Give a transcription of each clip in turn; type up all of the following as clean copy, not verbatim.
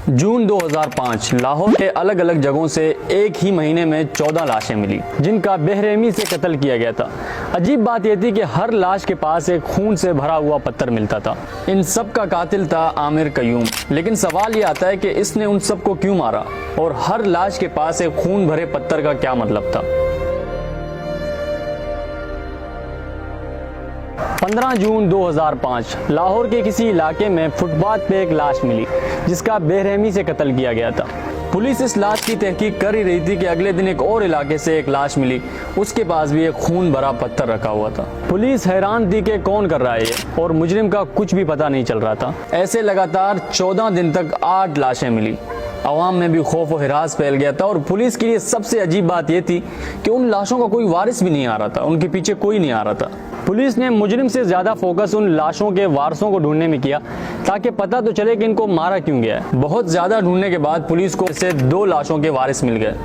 जून 2005 लाहौर के अलग अलग जगहों से एक ही महीने में 14 लाशें मिली जिनका बेरहमी से कत्ल किया गया था। अजीब बात यह थी कि हर लाश के पास एक खून से भरा हुआ पत्थर मिलता था। इन सब का कातिल था आमिर कयूम। लेकिन सवाल ये आता है कि इसने उन सब को क्यों मारा और हर लाश के पास एक खून भरे पत्थर का क्या मतलब था। 15 जून 2005 लाहौर के किसी इलाके में फुटपाथ पे एक लाश मिली जिसका बेरहमी से कत्ल किया गया था। पुलिस इस लाश की तहकीक कर ही रही थी कि अगले दिन एक और इलाके से एक लाश मिली, उसके पास भी एक खून भरा पत्थर रखा हुआ था। पुलिस हैरान थी कि कौन कर रहा है ये, और मुजरिम का कुछ भी पता नहीं चल रहा था। ऐसे लगातार 14 दिन तक 8 लाशें मिली। अवाम में भी खौफ और हिरास फैल गया था और पुलिस के लिए सबसे अजीब बात यह थी कि उन लाशों का कोई वारिस भी नहीं आ रहा था, उनके पीछे कोई नहीं आ रहा था। पुलिस ने मुजरिम से ज्यादा फोकस उन लाशों के वारसों को ढूंढने में किया ताकि पता तो चले कि इनको मारा क्यों गया है। बहुत ज्यादा ढूंढने के बाद पुलिस को इससे 2 लाशों के वारिस मिल गए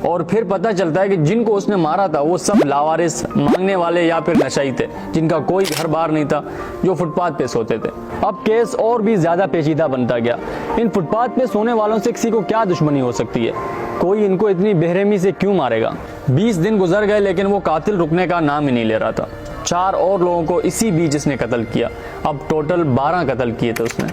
और फिर पता चलता है कि जिनको उसने मारा था वो सब लावारिस, मांगने वाले या फिर नशाई थे जिनका कोई घर बार नहीं था, जो फुटपाथ पे सोते थे। अब केस और भी ज्यादा पेचीदा बनता गया। इन फुटपाथ पे सोने वालों से किसी को क्या दुश्मनी हो सकती है, कोई इनको इतनी बेरहमी से क्यों मारेगा। 20 दिन गुजर गए लेकिन वो कातिल रुकने का नाम ही नहीं ले रहा था। 4 और लोगों को इसी बीच इसने कत्ल किया। अब टोटल 12 कत्ल किए थे उसने।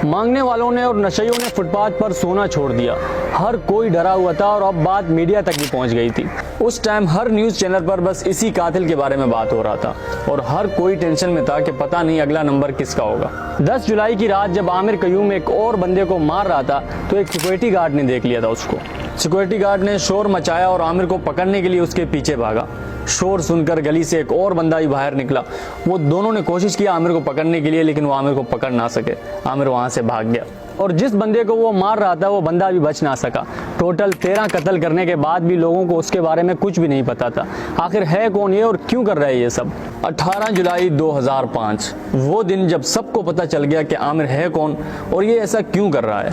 मांगने वालों ने और नशइयों ने फुटपाथ पर सोना छोड़ दिया। हर कोई डरा हुआ था और अब बात मीडिया तक भी पहुंच गई थी। उस टाइम हर न्यूज चैनल पर बस इसी कातिल के बारे में बात हो रहा था और हर कोई टेंशन में था कि पता नहीं अगला नंबर किसका होगा। 10 जुलाई की रात जब आमिर कयूम एक और बंदे को मार रहा था तो एक सिक्योरिटी गार्ड ने देख लिया था उसको। सिक्योरिटी गार्ड ने शोर मचाया और आमिर को पकड़ने के लिए उसके पीछे भागा। शोर सुनकर गली से एक और बंदा भी बाहर निकला। वो दोनों ने कोशिश किया आमिर को पकड़ने के लिए, लेकिन वो आमिर को पकड़ ना सके। आमिर वहां से भाग गया और जिस बंदे को वो मार रहा था वो बंदा भी बच ना सका। टोटल 13 कत्ल करने के बाद भी लोगों को उसके बारे में कुछ भी नहीं पता था। आखिर है कौन ये और क्यों कर रहा है ये सब। 18 जुलाई 2005 वो दिन जब सबको पता चल गया कि आमिर है कौन और ये ऐसा क्यों कर रहा है।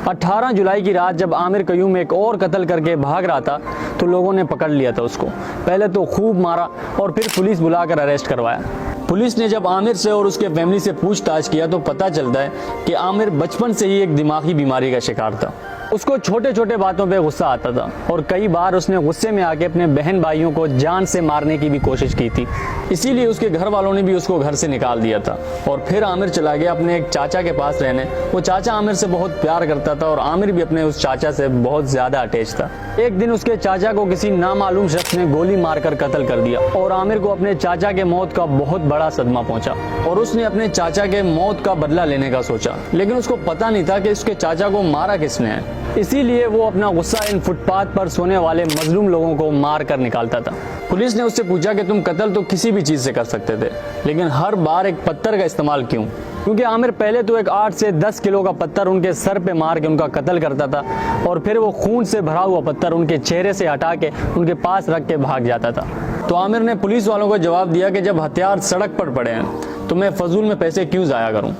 18 जुलाई की रात जब आमिर कयूम एक और कत्ल करके भाग रहा था तो लोगों ने पकड़ लिया था उसको। पहले तो खूब मारा और फिर पुलिस बुलाकर अरेस्ट करवाया। पुलिस ने जब आमिर से और उसके फैमिली से पूछताछ किया तो पता चलता है कि आमिर बचपन से ही एक दिमागी बीमारी का शिकार था। उसको छोटे छोटे बातों पे गुस्सा आता था और कई बार उसने गुस्से में आके अपने बहन भाइयों को जान से मारने की भी कोशिश की थी। इसीलिए उसके घर वालों ने भी उसको घर से निकाल दिया था और फिर आमिर चला गया अपने एक चाचा के पास रहने। वो चाचा आमिर से बहुत प्यार करता था और आमिर भी अपने उस चाचा से बहुत ज्यादा अटैच था। एक दिन उसके चाचा को किसी नामालूम शख्स ने गोली मारकर कत्ल कर दिया और आमिर को अपने चाचा के मौत का बहुत बड़ा सदमा पहुंचा और उसने अपने चाचा के मौत का बदला लेने का सोचा। लेकिन उसको पता नहीं था कि उसके चाचा को मारा किसने है। इसीलिए वो अपना गुस्सा इन फुटपाथ पर सोने वाले मजलूम लोगों को मार कर निकालता था। पुलिस ने उससे पूछा कि तुम कत्ल तो किसी भी चीज से कर सकते थे, लेकिन हर बार एक पत्थर का इस्तेमाल क्यों। क्योंकि आमिर पहले तो एक 8 से 10 किलो का पत्थर उनके सर पे मार के उनका कत्ल करता था और फिर वो खून से भरा हुआ पत्थर उनके चेहरे से हटा के उनके पास रख के भाग जाता था। तो आमिर ने पुलिस वालों को जवाब दिया कि जब हथियार सड़क पर पड़े हैं तो मैं फजूल में पैसे क्यों जाया करूं।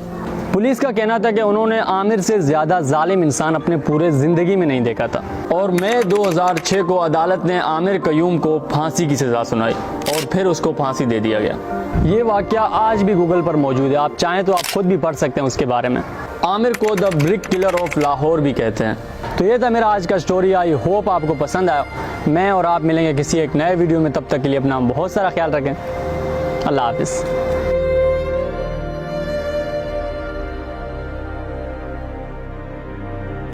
पुलिस का कहना था कि उन्होंने आमिर से ज्यादा जालिम इंसान अपने पूरे जिंदगी में नहीं देखा था। और मई 2006 को अदालत ने आमिर कयूम को फांसी की सजा सुनाई और फिर उसको फांसी दे दिया गया। ये वाकया आज भी गूगल पर मौजूद है, आप चाहें तो आप खुद भी पढ़ सकते हैं उसके बारे में। आमिर को the brick killer of Lahore भी कहते हैं। तो ये था मेरा आज का स्टोरी। आई होप आपको पसंद आया। मैं और आप मिलेंगे किसी एक नए वीडियो में, तब तक के लिए अपना बहुत सारा ख्याल रखें। अल्लाह हाफिज।